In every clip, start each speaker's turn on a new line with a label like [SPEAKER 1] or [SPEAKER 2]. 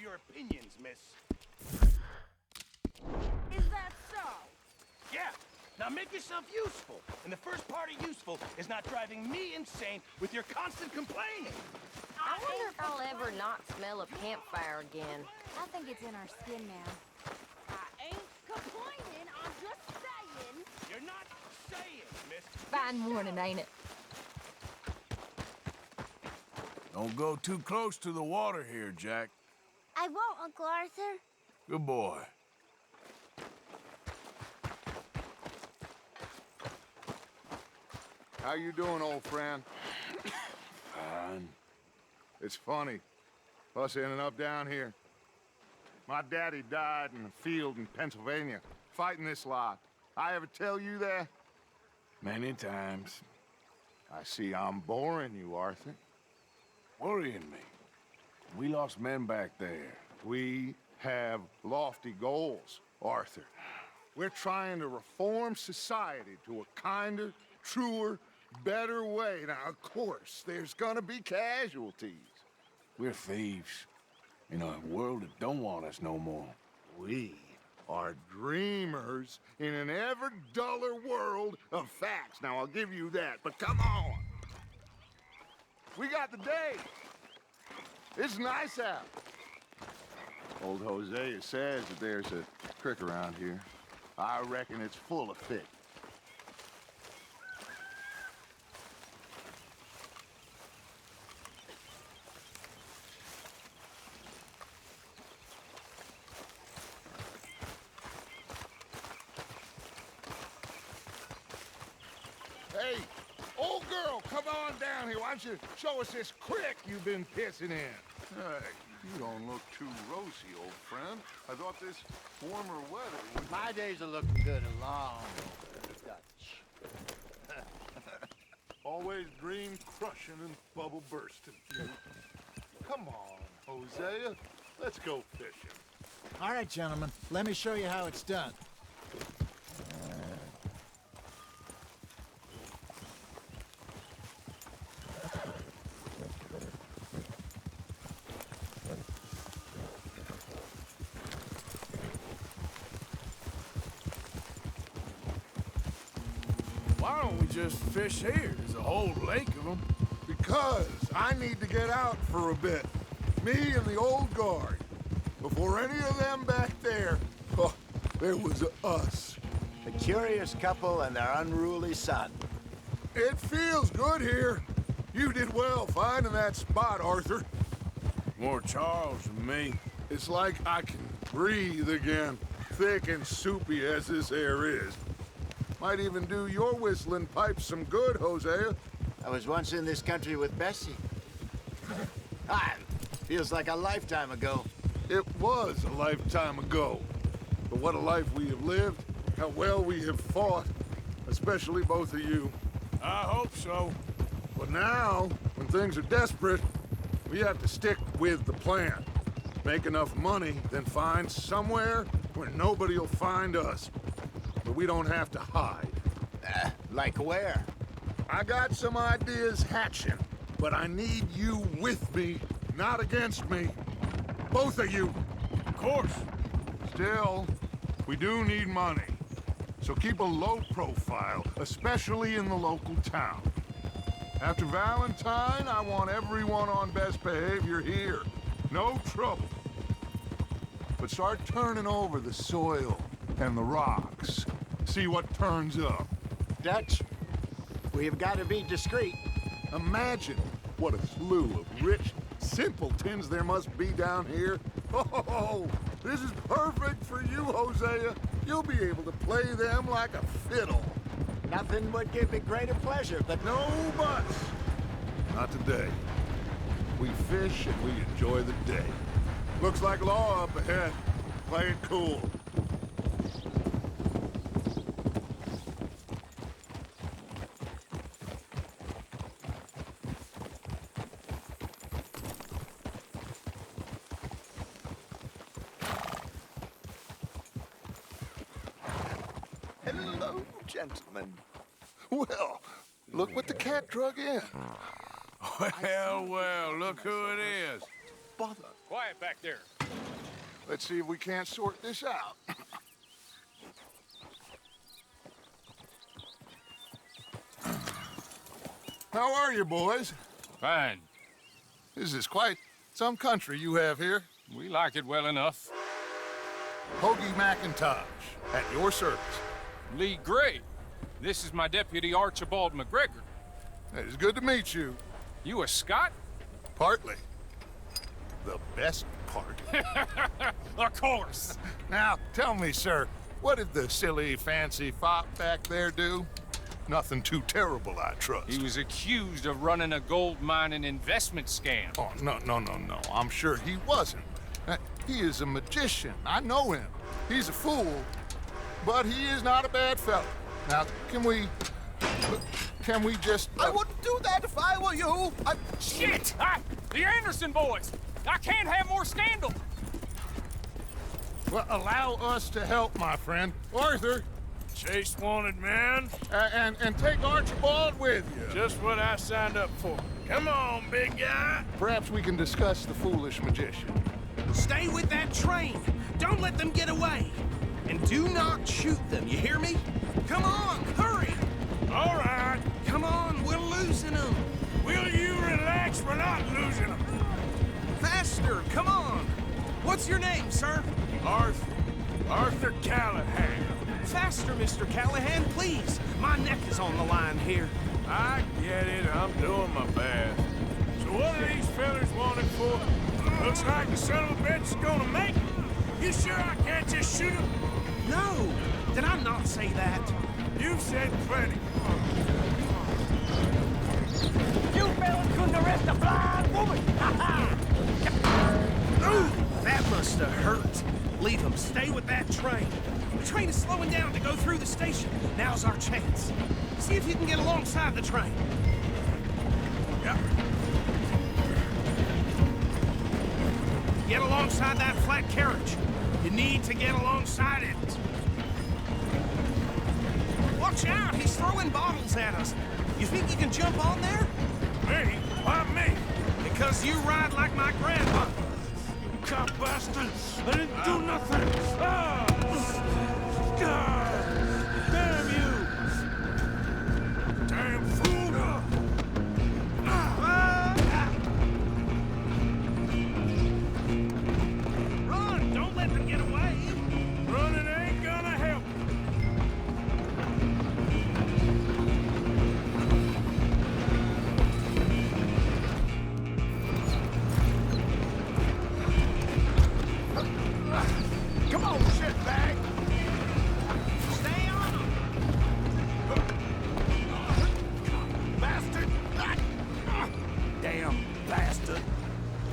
[SPEAKER 1] your opinions, miss.
[SPEAKER 2] Is that so?
[SPEAKER 1] Yeah. Now make yourself useful. And the first part of useful is not driving me insane with your constant complaining.
[SPEAKER 3] I wonder if I'll ever not smell a campfire again.
[SPEAKER 4] I think it's in our skin now.
[SPEAKER 2] I ain't complaining, I'm just saying.
[SPEAKER 1] You're not saying, miss.
[SPEAKER 3] Fine warning, ain't it?
[SPEAKER 5] Don't go too close to the water here, Jack.
[SPEAKER 4] I won't, Uncle Arthur.
[SPEAKER 5] Good boy.
[SPEAKER 6] How you doing, old friend?
[SPEAKER 5] Fine.
[SPEAKER 6] It's funny, us ending up down here. My daddy died in the field in Pennsylvania, fighting this lot. I ever tell you that?
[SPEAKER 5] Many times.
[SPEAKER 6] I see I'm boring you, Arthur.
[SPEAKER 5] Worrying me. We lost men back there.
[SPEAKER 6] We have lofty goals, Arthur. We're trying to reform society to a kinder, truer, better way. Now, of course, there's gonna be casualties.
[SPEAKER 5] We're thieves. In a world that don't want us no more.
[SPEAKER 6] We are dreamers in an ever duller world of facts. Now, I'll give you that, but come on. We got the day. It's nice out. Old Hosea says that there's a creek around here. I reckon it's full of fish. Hey, old girl, come on down here. Why don't you show us this creek you've been pissing in?
[SPEAKER 7] Hey, you don't look too rosy, old friend. I thought this warmer weather would...
[SPEAKER 8] My days are looking good along Dutch.
[SPEAKER 7] Always dream crushing and bubble bursting. Come on, Hosea. Let's go fishing.
[SPEAKER 9] All right, gentlemen. Let me show you how it's done.
[SPEAKER 5] Why don't we just fish here? There's a whole lake of them.
[SPEAKER 6] Because I need to get out for a bit. Me and the old guard. Before any of them back there, oh, there was us.
[SPEAKER 8] A curious couple and their unruly son.
[SPEAKER 6] It feels good here. You did well finding that spot, Arthur.
[SPEAKER 5] More Charles than me.
[SPEAKER 6] It's like I can breathe again, thick and soupy as this air is. Might even do your whistling pipes some good, Hosea.
[SPEAKER 8] I was once in this country with Bessie. Feels like a lifetime ago.
[SPEAKER 6] It was a lifetime ago. But what a life we have lived, how well we have fought, especially both of you.
[SPEAKER 5] I hope so.
[SPEAKER 6] But now, when things are desperate, we have to stick with the plan. Make enough money, then find somewhere where nobody will find us. But we don't have to hide.
[SPEAKER 8] Like where?
[SPEAKER 6] I got some ideas hatching, but I need you with me, not against me. Both of you.
[SPEAKER 5] Of course.
[SPEAKER 6] Still, we do need money. So keep a low profile, especially in the local town. After Valentine, I want everyone on best behavior here. No trouble. But start turning over the soil and the rocks. See what turns up.
[SPEAKER 8] Dutch, we've got to be discreet.
[SPEAKER 6] Imagine what a slew of rich simpletons there must be down here. Oh, this is perfect for you, Hosea. You'll be able to play them like a fiddle.
[SPEAKER 8] Nothing would give me greater pleasure, but
[SPEAKER 6] No buts. Not today. We fish and we enjoy the day. Looks like law up ahead. Play it cool.
[SPEAKER 7] Hello, gentlemen. Well, look what the cat drug in.
[SPEAKER 5] Well, well, look who it is.
[SPEAKER 7] Bother.
[SPEAKER 1] Quiet back there.
[SPEAKER 6] Let's see if we can't sort this out. How are you, boys?
[SPEAKER 10] Fine.
[SPEAKER 6] This is quite some country you have here.
[SPEAKER 10] We like it well enough.
[SPEAKER 6] Hoagie McIntosh, at your service.
[SPEAKER 10] Lee Gray. This is my deputy Archibald McGregor.
[SPEAKER 6] It is good to meet you.
[SPEAKER 10] You a Scot?
[SPEAKER 6] Partly. The best part.
[SPEAKER 10] Of course.
[SPEAKER 6] Now, tell me, sir, what did the silly, fancy fop back there do? Nothing too terrible, I trust.
[SPEAKER 10] He was accused of running a gold mining investment scam.
[SPEAKER 6] Oh, no. I'm sure he wasn't. He is a magician. I know him. He's a fool, but he is not a bad fellow. Now, can we just...
[SPEAKER 1] I wouldn't do that if I were you.
[SPEAKER 10] Shit! The Anderson boys! I can't have more scandal!
[SPEAKER 6] Well, allow us to help, my friend. Arthur,
[SPEAKER 10] Chase wanted man.
[SPEAKER 6] and take Archibald with you.
[SPEAKER 10] Just what I signed up for. Come on, big guy.
[SPEAKER 6] Perhaps we can discuss the foolish magician.
[SPEAKER 1] Stay with that train. Don't let them get away. And do not shoot them, you hear me? Come on, hurry!
[SPEAKER 10] All right.
[SPEAKER 1] Come on, we're losing them.
[SPEAKER 10] Will you relax? We're not losing them.
[SPEAKER 1] Faster, come on. What's your name, sir?
[SPEAKER 10] Arthur Callahan.
[SPEAKER 1] Faster, Mr. Callahan, please. My neck is on the line here.
[SPEAKER 10] I get it. I'm doing my best. So what are these fellas wanted for? Looks like the son of a bitch is gonna make it. You sure I can't just shoot him?
[SPEAKER 1] No, did I not say that?
[SPEAKER 10] You've said plenty.
[SPEAKER 1] You fellas couldn't arrest a blind woman! Ooh, that must have hurt. Leave them. Stay with that train. The train is slowing down to go through the station. Now's our chance. See if you can get alongside the train.
[SPEAKER 10] Yep.
[SPEAKER 1] Get alongside that flat carriage. You need to get alongside it. Watch out, he's throwing bottles at us. You think you can jump on there?
[SPEAKER 10] Me? Why me?
[SPEAKER 1] Because you ride like my grandpa.
[SPEAKER 10] Cop bastard! I didn't do nothing! Ah! Damn you! Damn fool!
[SPEAKER 1] Run! Don't let them get away!
[SPEAKER 10] Running ain't gonna help.
[SPEAKER 1] Come on, shitbag! Stay on them! Bastard! Damn bastard!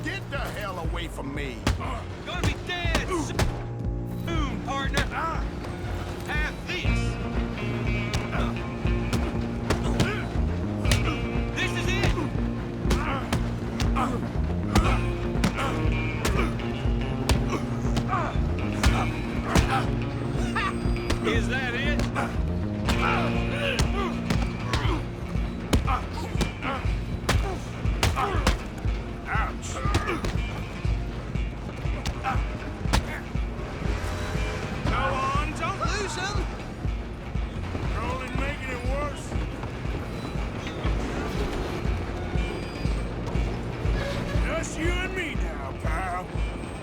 [SPEAKER 1] Get the hell away from me! Gonna be dead soon, partner! Have this! This is it! Is that it? Ouch. Go on, don't lose him.
[SPEAKER 10] You're only making it worse. Just you and me now, pal.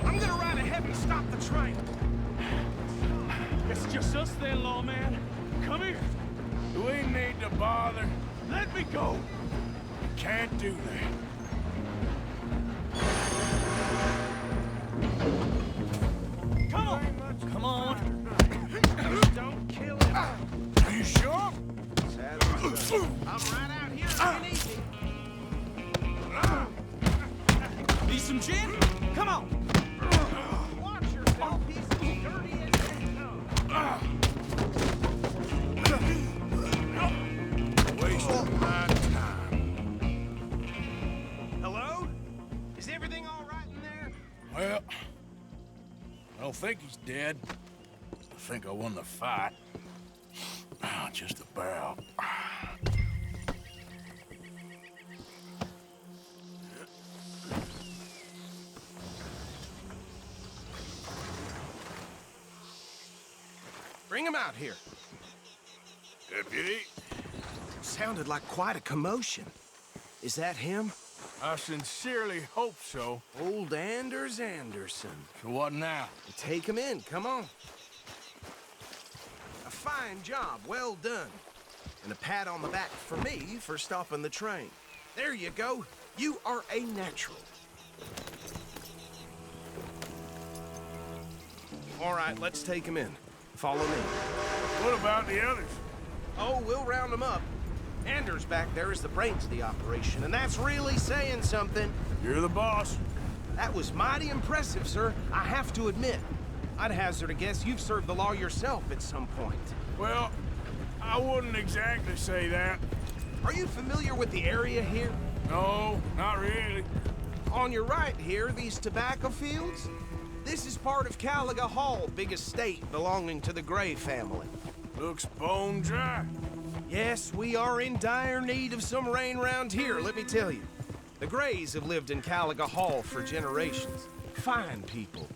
[SPEAKER 1] I'm gonna ride ahead and stop the train.
[SPEAKER 10] It's just us then, lawman. Come here. We need to bother. Let me go. Can't do that.
[SPEAKER 1] Come on! Come on! Don't kill him!
[SPEAKER 10] Are you sure?
[SPEAKER 1] I'm right out here taking it easy. Need some gin? Come on! Watch yourself, he's as dirty as
[SPEAKER 10] Wasting my time.
[SPEAKER 1] Hello? Is everything all right in there?
[SPEAKER 5] Well, I don't think he's dead. I think I won the fight. Just about.
[SPEAKER 1] Bring him out here.
[SPEAKER 10] Deputy,
[SPEAKER 1] Sounded like quite a commotion. Is that him?
[SPEAKER 10] I sincerely hope so.
[SPEAKER 1] Old Anders Anderson.
[SPEAKER 5] So what now?
[SPEAKER 1] Take him in, come on. A fine job, well done. And a pat on the back for me for stopping the train. There you go. You are a natural. All right, let's take him in. Follow me.
[SPEAKER 10] What about the others?
[SPEAKER 1] Oh, we'll round them up. Anders back there is the brains of the operation, and that's really saying something.
[SPEAKER 10] You're the boss.
[SPEAKER 1] That was mighty impressive, sir. I have to admit. I'd hazard a guess you've served the law yourself at some point.
[SPEAKER 10] Well, I wouldn't exactly say that.
[SPEAKER 1] Are you familiar with the area here?
[SPEAKER 10] No, not really.
[SPEAKER 1] On your right here, these tobacco fields? This is part of Caliga Hall, big estate belonging to the Gray family.
[SPEAKER 10] Looks bone dry.
[SPEAKER 1] Yes, we are in dire need of some rain round here, let me tell you. The Grays have lived in Caliga Hall for generations. Fine people.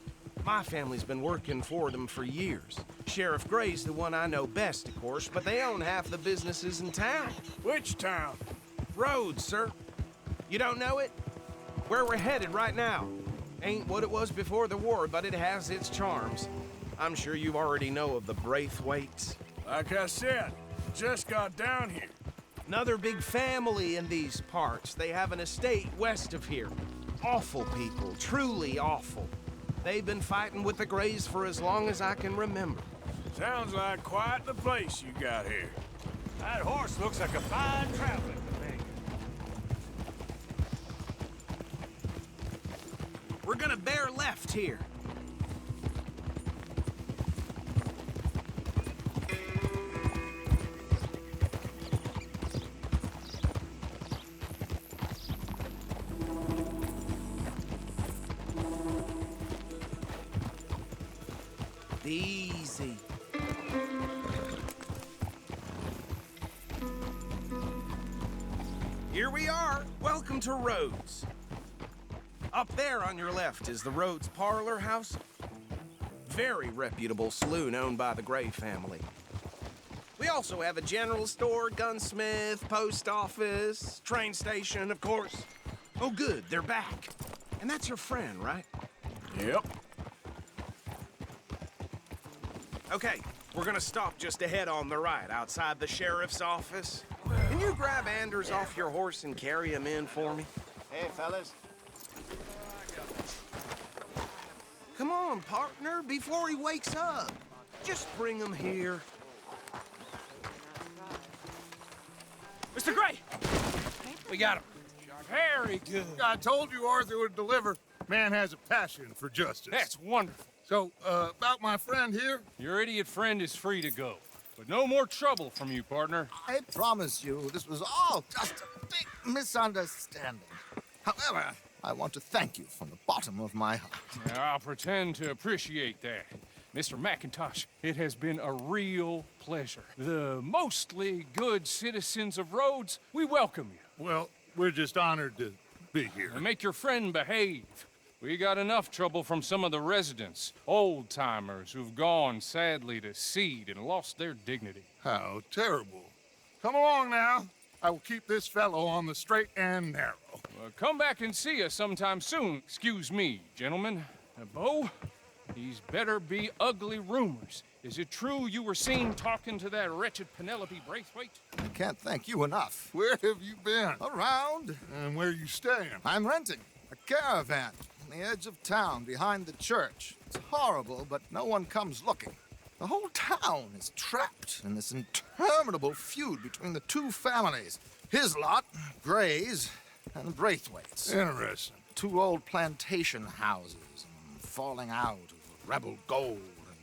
[SPEAKER 1] My family's been working for them for years. Sheriff Gray's the one I know best, of course, but they own half the businesses in town.
[SPEAKER 10] Which town?
[SPEAKER 1] Rhodes, sir. You don't know it? Where we're headed right now. Ain't what it was before the war, but it has its charms. I'm sure you already know of the Braithwaites.
[SPEAKER 10] Like I said, just got down here.
[SPEAKER 1] Another big family in these parts. They have an estate west of here. Awful people, truly awful. They've been fighting with the Grays for as long as I can remember.
[SPEAKER 10] Sounds like quite the place you got here.
[SPEAKER 11] That horse looks like a fine traveling companion.
[SPEAKER 1] We're gonna bear left here. Easy. Here we are. Welcome to Rhodes. Up there on your left is the Rhodes Parlor House. Very reputable saloon owned by the Gray family. We also have a general store, gunsmith, post office, train station, of course. Oh, good, they're back. And that's your friend, right?
[SPEAKER 10] Yep.
[SPEAKER 1] Okay, we're gonna stop just ahead on the right, outside the sheriff's office. Can you grab Anders off your horse and carry him in for me?
[SPEAKER 8] Hey, fellas.
[SPEAKER 1] Come on, partner, before he wakes up. Just bring him here.
[SPEAKER 11] Mr. Gray! We got him. Very good.
[SPEAKER 6] I told you Arthur would deliver. Man has a passion for justice.
[SPEAKER 11] That's wonderful.
[SPEAKER 6] So, about my friend here?
[SPEAKER 11] Your idiot friend is free to go. But no more trouble from you, partner.
[SPEAKER 12] I promise you, this was all just a big misunderstanding. However, I want to thank you from the bottom of my heart.
[SPEAKER 11] Now, I'll pretend to appreciate that. Mr. McIntosh, it has been a real pleasure. The mostly good citizens of Rhodes, we welcome you.
[SPEAKER 6] Well, we're just honored to be here.
[SPEAKER 11] And make your friend behave. We got enough trouble from some of the residents, old-timers who've gone, sadly, to seed and lost their dignity.
[SPEAKER 6] How terrible. Come along now. I will keep this fellow on the straight and narrow.
[SPEAKER 11] Come back and see us sometime soon. Excuse me, gentlemen. Bo, these better be ugly rumors. Is it true you were seen talking to that wretched Penelope Braithwaite?
[SPEAKER 12] I can't thank you enough.
[SPEAKER 6] Where have you been?
[SPEAKER 12] Around.
[SPEAKER 6] And where are you staying?
[SPEAKER 12] I'm renting a caravan on the edge of town behind the church. It's horrible, but no one comes looking. The whole town is trapped in this interminable feud between the two families. His lot, Gray's, and Braithwaite's.
[SPEAKER 6] Interesting.
[SPEAKER 12] Two old plantation houses, falling out of rebel gold,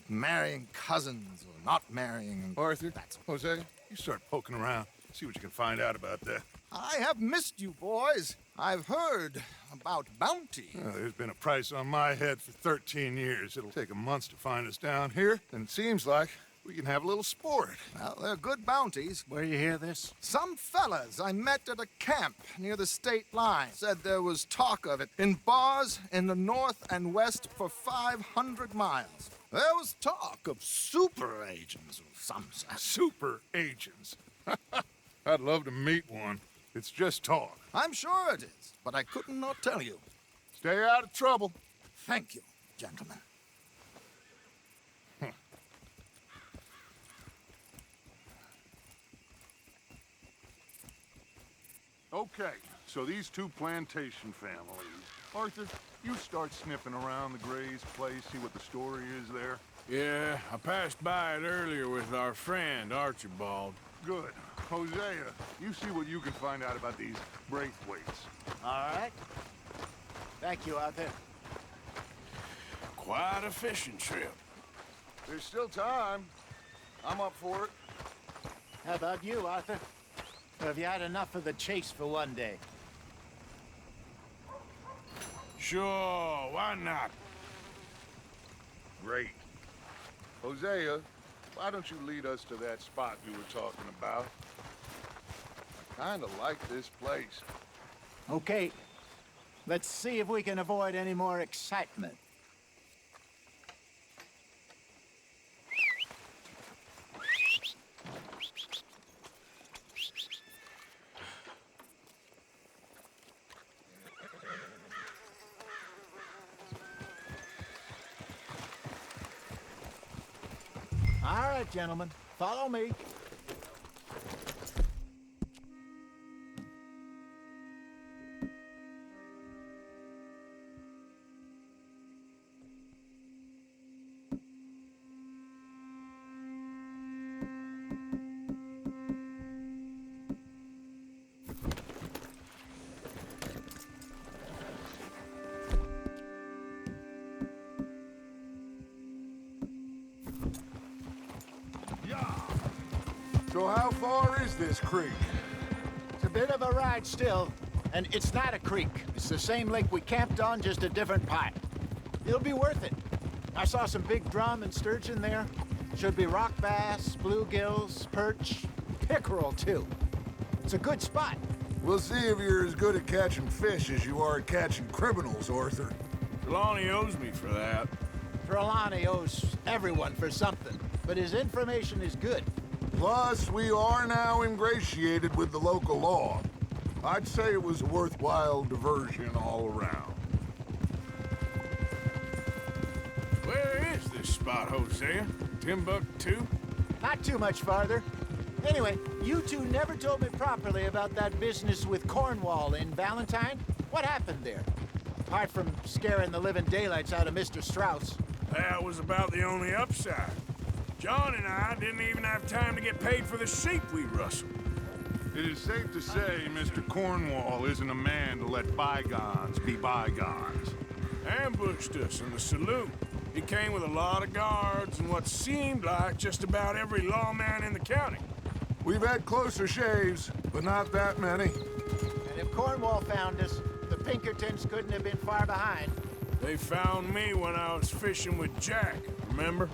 [SPEAKER 12] and marrying cousins or not marrying.
[SPEAKER 6] Arthur, Jose, you start poking around. See what you can find out about that.
[SPEAKER 12] I have missed you, boys. I've heard about bounty.
[SPEAKER 6] There's been a price on my head for 13 years. It'll take 'em months to find us down here, and it seems like we can have a little sport.
[SPEAKER 12] Well, they're good bounties.
[SPEAKER 9] Where you hear this?
[SPEAKER 12] Some fellas I met at a camp near the state line said there was talk of it in bars in the north and west for 500 miles. There was talk of super agents of some sort.
[SPEAKER 6] Super agents. I'd love to meet one. It's just talk.
[SPEAKER 12] I'm sure it is, but I couldn't not tell you.
[SPEAKER 6] Stay out of trouble.
[SPEAKER 12] Thank you, gentlemen.
[SPEAKER 6] Okay, so these two plantation families. Arthur, you start sniffing around the Gray's place, see what the story is there.
[SPEAKER 10] Yeah, I passed by it earlier with our friend, Archibald.
[SPEAKER 6] Good. Hosea, you see what you can find out about these Braithwaites.
[SPEAKER 9] All right. Thank you, Arthur.
[SPEAKER 10] Quite a fishing trip.
[SPEAKER 6] There's still time. I'm up for it.
[SPEAKER 9] How about you, Arthur? Or have you had enough of the chase for one day?
[SPEAKER 10] Sure, why not?
[SPEAKER 6] Great. Hosea, why don't you lead us to that spot you were talking about? I kinda like this place.
[SPEAKER 9] Okay. Let's see if we can avoid any more excitement. All right, gentlemen, follow me.
[SPEAKER 6] So how far is this creek?
[SPEAKER 9] It's a bit of a ride still, and it's not a creek. It's the same lake we camped on, just a different part. It'll be worth it. I saw some big drum and sturgeon there. Should be rock bass, bluegills, perch, pickerel too. It's a good spot.
[SPEAKER 6] We'll see if you're as good at catching fish as you are at catching criminals, Arthur.
[SPEAKER 10] Trelawney owes me for that.
[SPEAKER 9] Trelawney owes everyone for something, but his information is good.
[SPEAKER 6] Plus, we are now ingratiated with the local law. I'd say it was a worthwhile diversion all around.
[SPEAKER 10] Where is this spot, Hosea? Timbuktu?
[SPEAKER 9] Not too much farther. Anyway, you two never told me properly about that business with Cornwall in Valentine. What happened there? Apart from scaring the living daylights out of Mr. Strauss.
[SPEAKER 10] That was about the only upside. John and I didn't even have time to get paid for the sheep we rustled.
[SPEAKER 6] It is safe to say Mr. Cornwall isn't a man to let bygones be bygones.
[SPEAKER 10] Ambushed us in the saloon. He came with a lot of guards and what seemed like just about every lawman in the county.
[SPEAKER 6] We've had closer shaves, but not that many.
[SPEAKER 9] And if Cornwall found us, the Pinkertons couldn't have been far behind.
[SPEAKER 10] They found me when I was fishing with Jack, remember?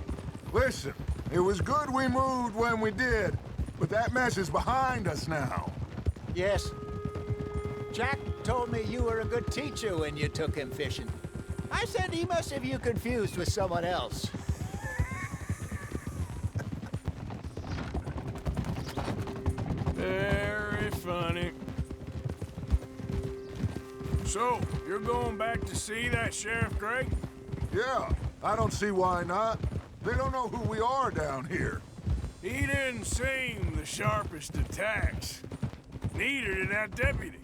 [SPEAKER 6] Listen, it was good we moved when we did, but that mess is behind us now.
[SPEAKER 9] Yes. Jack told me you were a good teacher when you took him fishing. I said he must have you confused with someone else.
[SPEAKER 10] Very funny. So, you're going back to see that Sheriff Gray?
[SPEAKER 6] Yeah, I don't see why not. They don't know who we are down here.
[SPEAKER 10] He didn't seem the sharpest attacks. Neither did that deputy.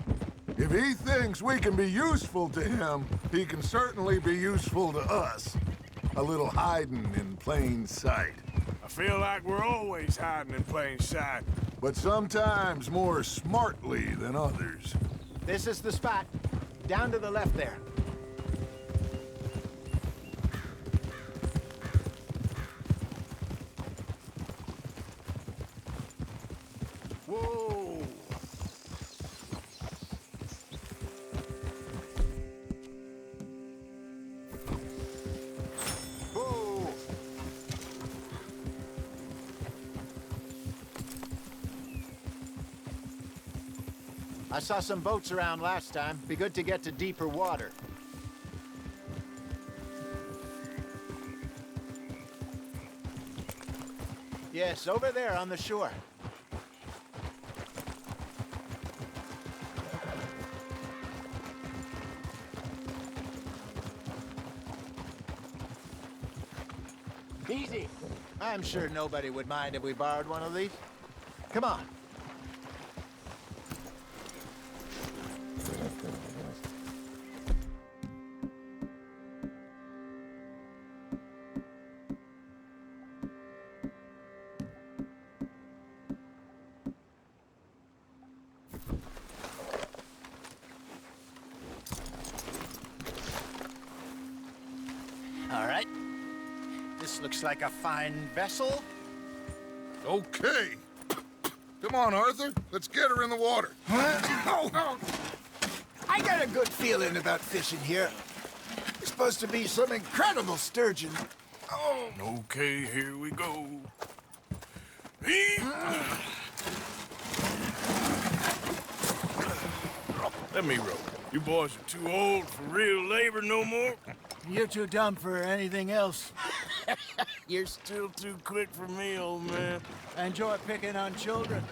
[SPEAKER 6] If he thinks we can be useful to him, he can certainly be useful to us. A little hiding in plain sight.
[SPEAKER 10] I feel like we're always hiding in plain sight.
[SPEAKER 6] But sometimes more smartly than others.
[SPEAKER 9] This is the spot. Down to the left there.
[SPEAKER 10] Whoa!
[SPEAKER 6] Whoa!
[SPEAKER 9] I saw some boats around last time. Be good to get to deeper water. Yes, over there on the shore. Easy. I'm sure nobody would mind if we borrowed one of these. Come on. All right. This looks like a fine vessel.
[SPEAKER 6] Okay. Come on, Arthur. Let's get her in the water.
[SPEAKER 9] Oh. I got a good feeling about fishing here. It's supposed to be some incredible sturgeon. Oh.
[SPEAKER 10] Okay, here we go. Let me row. You boys are too old for real labor no more.
[SPEAKER 9] You're too dumb for anything else.
[SPEAKER 10] You're still too quick for me, old man.
[SPEAKER 9] I enjoy picking on children.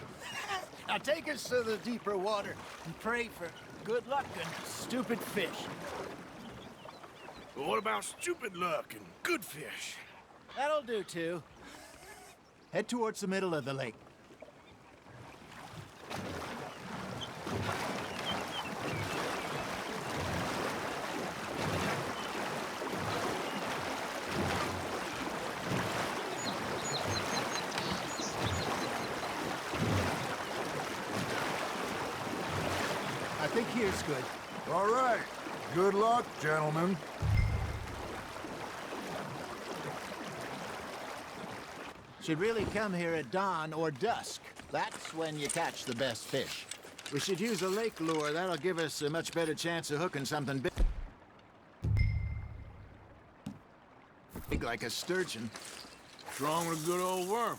[SPEAKER 9] Now take us to the deeper water and pray for good luck and stupid fish.
[SPEAKER 10] But what about stupid luck and good fish?
[SPEAKER 9] That'll do, too. Head towards the middle of the lake. I think here's good.
[SPEAKER 6] All right. Good luck, gentlemen.
[SPEAKER 9] Should really come here at dawn or dusk. That's when you catch the best fish. We should use a lake lure. That'll give us a much better chance of hooking something big like a sturgeon.
[SPEAKER 10] What's wrong with a good old worm?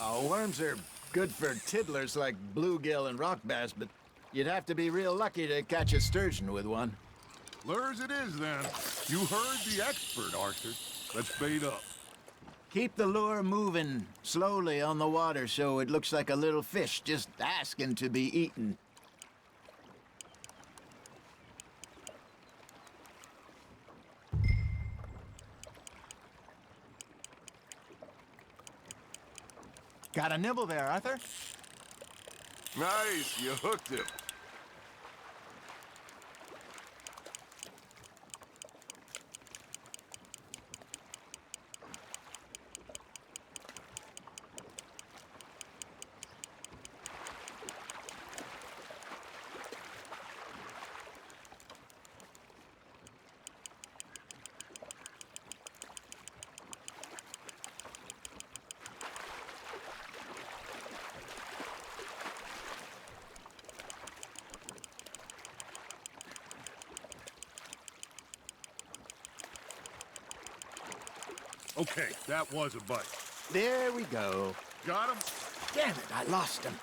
[SPEAKER 9] Oh, worms are good for tiddlers like bluegill and rock bass, but you'd have to be real lucky to catch a sturgeon with one.
[SPEAKER 6] Lures it is, then. You heard the expert, Arthur. Let's bait up.
[SPEAKER 9] Keep the lure moving slowly on the water so it looks like a little fish just asking to be eaten. Got a nibble there, Arthur?
[SPEAKER 6] Nice, you hooked him. Okay, that was a bite.
[SPEAKER 9] There we go.
[SPEAKER 6] Got him?
[SPEAKER 9] Damn it, I lost him.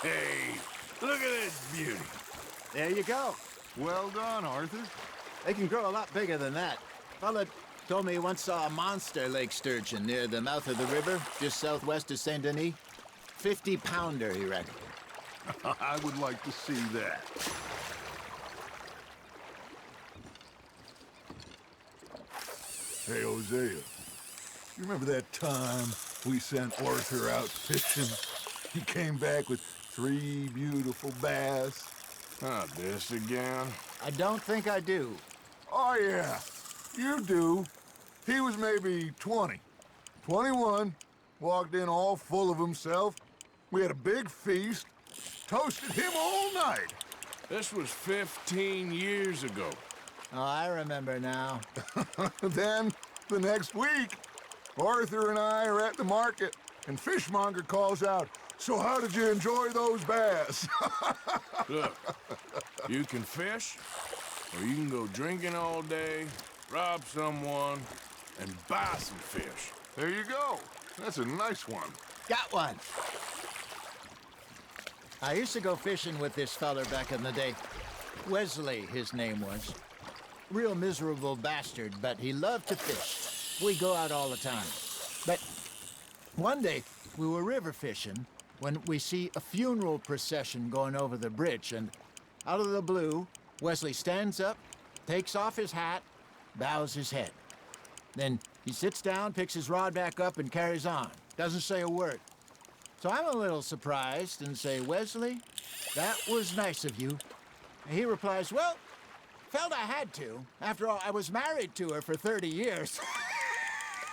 [SPEAKER 10] Hey, look at this beauty.
[SPEAKER 9] There you go.
[SPEAKER 6] Well done, Arthur.
[SPEAKER 9] They can grow a lot bigger than that. Fella told me he once saw a monster lake sturgeon near the mouth of the river, just southwest of Saint Denis. 50-pounder, he reckoned.
[SPEAKER 6] I would like to see that. Hey, Hosea, you remember that time we sent Arthur out fishing? He came back with 3 beautiful bass.
[SPEAKER 10] Not this again.
[SPEAKER 9] I don't think I do.
[SPEAKER 6] Oh, yeah, you do. He was maybe 20, 21, walked in all full of himself. We had a big feast, toasted him all night.
[SPEAKER 10] This was 15 years ago.
[SPEAKER 9] Oh, I remember now.
[SPEAKER 6] Then, the next week, Arthur and I are at the market, and Fishmonger calls out, "So how did you enjoy those bass?"
[SPEAKER 10] Look, you can fish, or you can go drinking all day, rob someone, and buy some fish.
[SPEAKER 6] There you go. That's a nice one.
[SPEAKER 9] Got one. I used to go fishing with this feller back in the day. Wesley, his name was. real miserable bastard, but he loved to fish. We go out all the time. But one day, we were river fishing when we see a funeral procession going over the bridge, and out of the blue, Wesley stands up, takes off his hat, bows his head. Then he sits down, picks his rod back up, and carries on. Doesn't say a word. So I'm a little surprised and say, Wesley, that was nice of you. And he replies, well, felt I had to. After all, I was married to her for 30 years.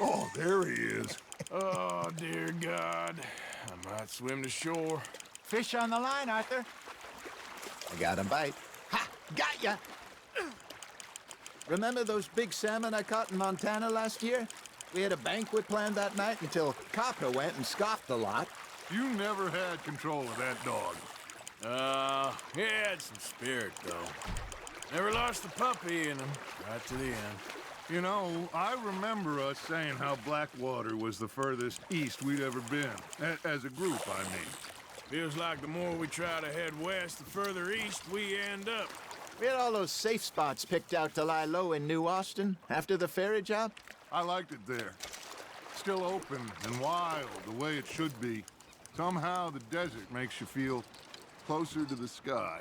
[SPEAKER 6] Oh, there he is.
[SPEAKER 10] Oh, dear God. I might swim to shore.
[SPEAKER 9] Fish on the line, Arthur.
[SPEAKER 8] I got a bite.
[SPEAKER 9] Ha! Got ya!
[SPEAKER 8] Remember those big salmon I caught in Montana last year? We had a banquet planned that night until Copper went and scoffed the lot.
[SPEAKER 6] You never had control of that dog.
[SPEAKER 10] He had some spirit, though. Never lost the puppy in him, right to the end.
[SPEAKER 6] You know, I remember us saying how Blackwater was the furthest east we'd ever been. As a group, I mean.
[SPEAKER 10] Feels like the more we try to head west, the further east we end up.
[SPEAKER 8] We had all those safe spots picked out to lie low in New Austin after the ferry job.
[SPEAKER 6] I liked it there. Still open and wild, the way it should be. Somehow the desert makes you feel closer to the sky.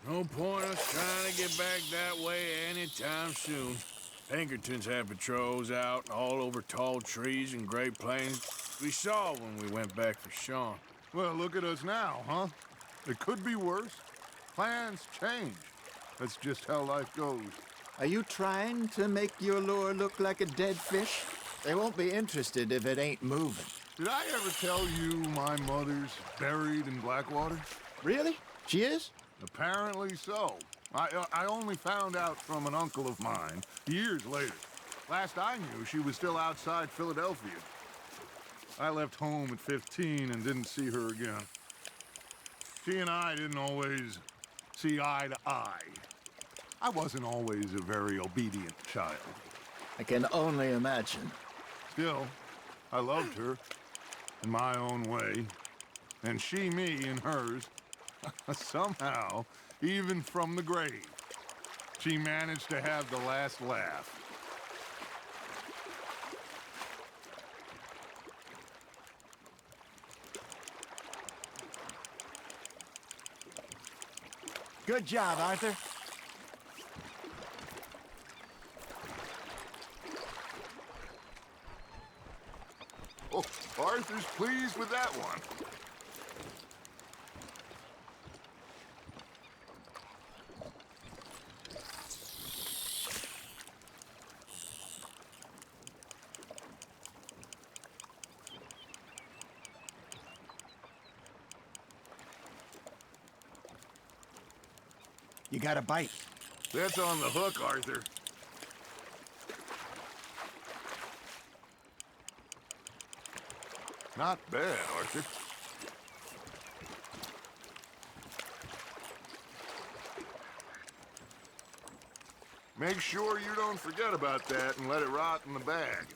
[SPEAKER 10] No point us trying to get back that way anytime soon. Pinkertons had patrols out all over tall trees and Great Plains. We saw when we went back for Sean.
[SPEAKER 6] Well, look at us now, huh? It could be worse. Plans change. That's just how life goes.
[SPEAKER 8] Are you trying to make your lure look like a dead fish? They won't be interested if it ain't moving.
[SPEAKER 6] Did I ever tell you my mother's buried in Blackwater?
[SPEAKER 8] Really? She is?
[SPEAKER 6] Apparently so. I only found out from an uncle of mine years later. Last I knew, she was still outside Philadelphia. I left home at 15 and didn't see her again. She and I didn't always see eye to eye. I wasn't always a very obedient child.
[SPEAKER 8] I can only imagine.
[SPEAKER 6] Still, I loved her in my own way, and she me in hers. Somehow, even from the grave, she managed to have the last laugh.
[SPEAKER 9] Good job, Arthur.
[SPEAKER 6] Oh, Arthur's pleased with that one.
[SPEAKER 9] You got a bite.
[SPEAKER 6] That's on the hook, Arthur. Not bad, Arthur. Make sure you don't forget about that and let it rot in the bag.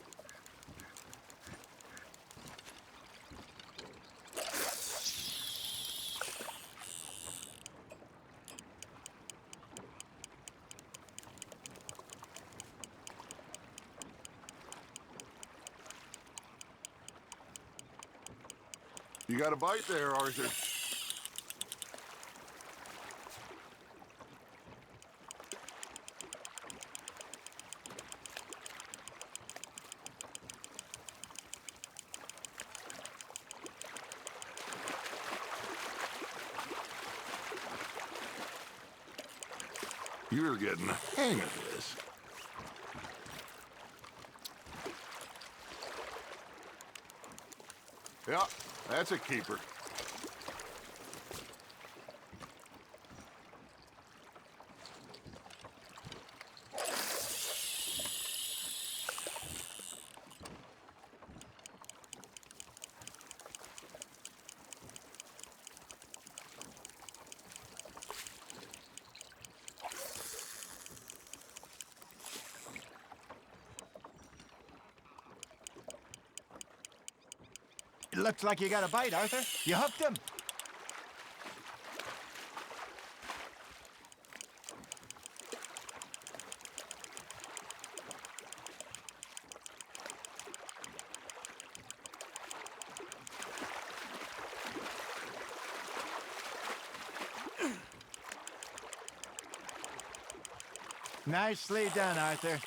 [SPEAKER 6] You got a bite there, Arthur. You're getting the hang of this. Yeah, that's a keeper.
[SPEAKER 9] It looks like you got a bite, Arthur. You hooked him. Nicely done, Arthur.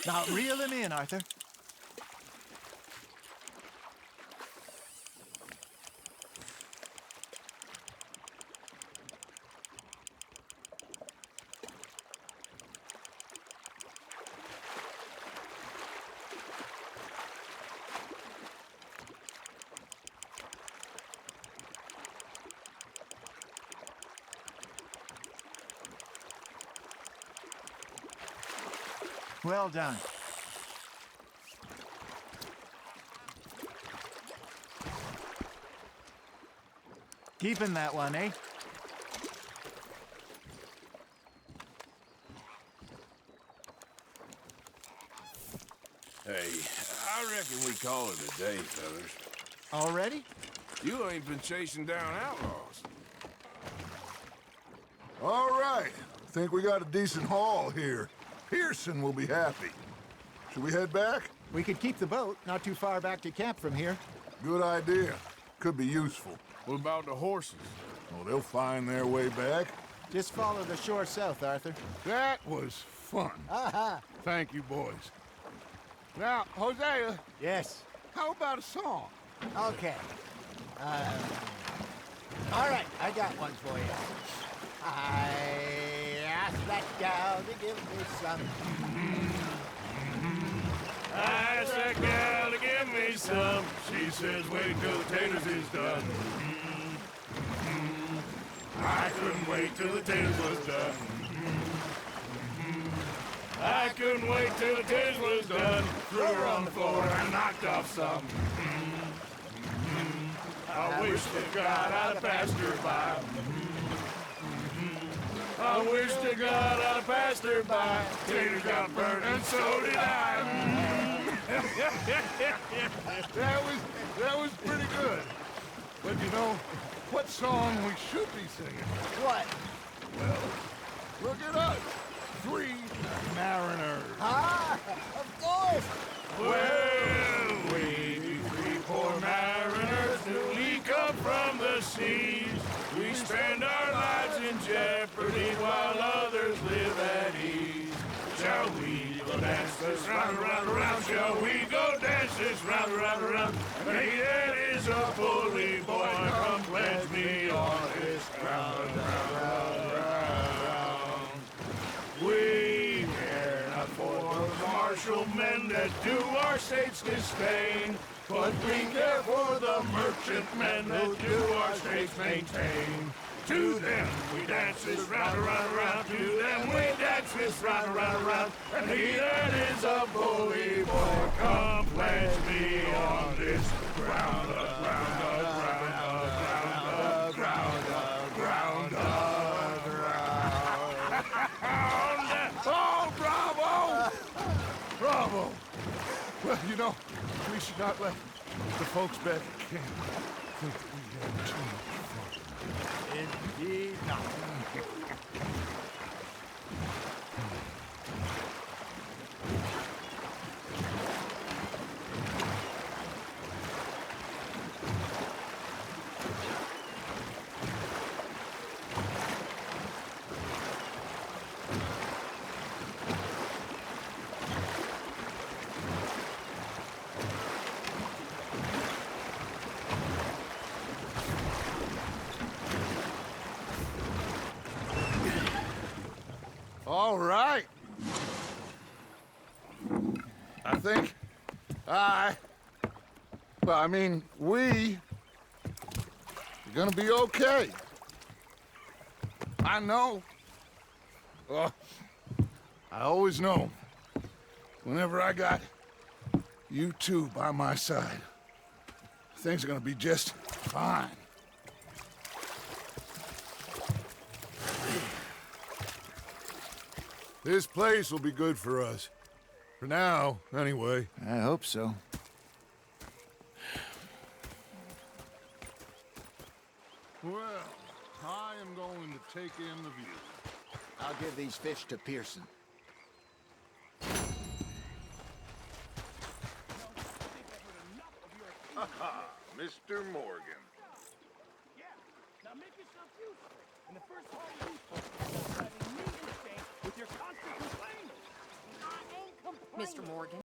[SPEAKER 9] Now reel him in, Arthur. Well done. Keeping that one, eh?
[SPEAKER 10] Hey, I reckon we call it a day, fellas.
[SPEAKER 9] Already?
[SPEAKER 10] You ain't been chasing down outlaws.
[SPEAKER 6] All right. Think we got a decent haul here. Pearson will be happy. Should we head back?
[SPEAKER 9] We could keep the boat not too far back to camp from here.
[SPEAKER 6] Good idea. Could be useful.
[SPEAKER 10] What about the horses?
[SPEAKER 6] Oh, they'll find their way back.
[SPEAKER 9] Just follow the shore south, Arthur.
[SPEAKER 6] That was fun.
[SPEAKER 9] Aha!
[SPEAKER 6] Thank you, boys. Now, Hosea,
[SPEAKER 9] Yes.
[SPEAKER 6] how about a song?
[SPEAKER 9] Okay. All right, I got one for you. I asked that gal to give me some.
[SPEAKER 10] I asked that gal to give me some. She says, wait till the taters is done. I couldn't wait till the taters was done. I couldn't wait till the taters was done. Threw her on the floor and knocked off some. I wish to God I'd have passed her by. I wish to God I'd have passed her by. Taters got burnt and so did I.
[SPEAKER 6] That was pretty good. But you know, what song we should be singing?
[SPEAKER 9] What?
[SPEAKER 6] Well, look at us. 3 mariners.
[SPEAKER 9] Ah, of course.
[SPEAKER 10] Well, we 3 poor mariners newly come from the seas. We spend our lives in jeopardy while others live at ease. Shall we go dance this round, round, round? Shall we go dance this round, round, round? He that is a bully boy, come pledge me on this ground, round, round, round. We care not for the martial men that do our states disdain, but we care for the merchantmen that do our states maintain. To them we dance this round, round, round. To them we dance this round, round, round. And he that is a bully boy, come pledge me on this ground, ground, ground, ground, ground, ground, ground. Oh, bravo!
[SPEAKER 6] Bravo! Well, you know, we should not let the folks back at camp think that we had too much fun.
[SPEAKER 9] Indeed not.
[SPEAKER 6] All right. I think we are gonna be okay. I know. I always know. Whenever I got you two by my side, things are gonna be just fine. This place will be good for us. For now, anyway.
[SPEAKER 9] I hope so.
[SPEAKER 6] Well, I am going to take in the view.
[SPEAKER 9] I'll give these fish to Pearson.
[SPEAKER 7] Mr. Morgan.
[SPEAKER 10] Yeah, now make yourself useful. And the first part of useful is driving me insane with your constant complaining.
[SPEAKER 2] I ain't complaining.
[SPEAKER 3] Mr. Morgan.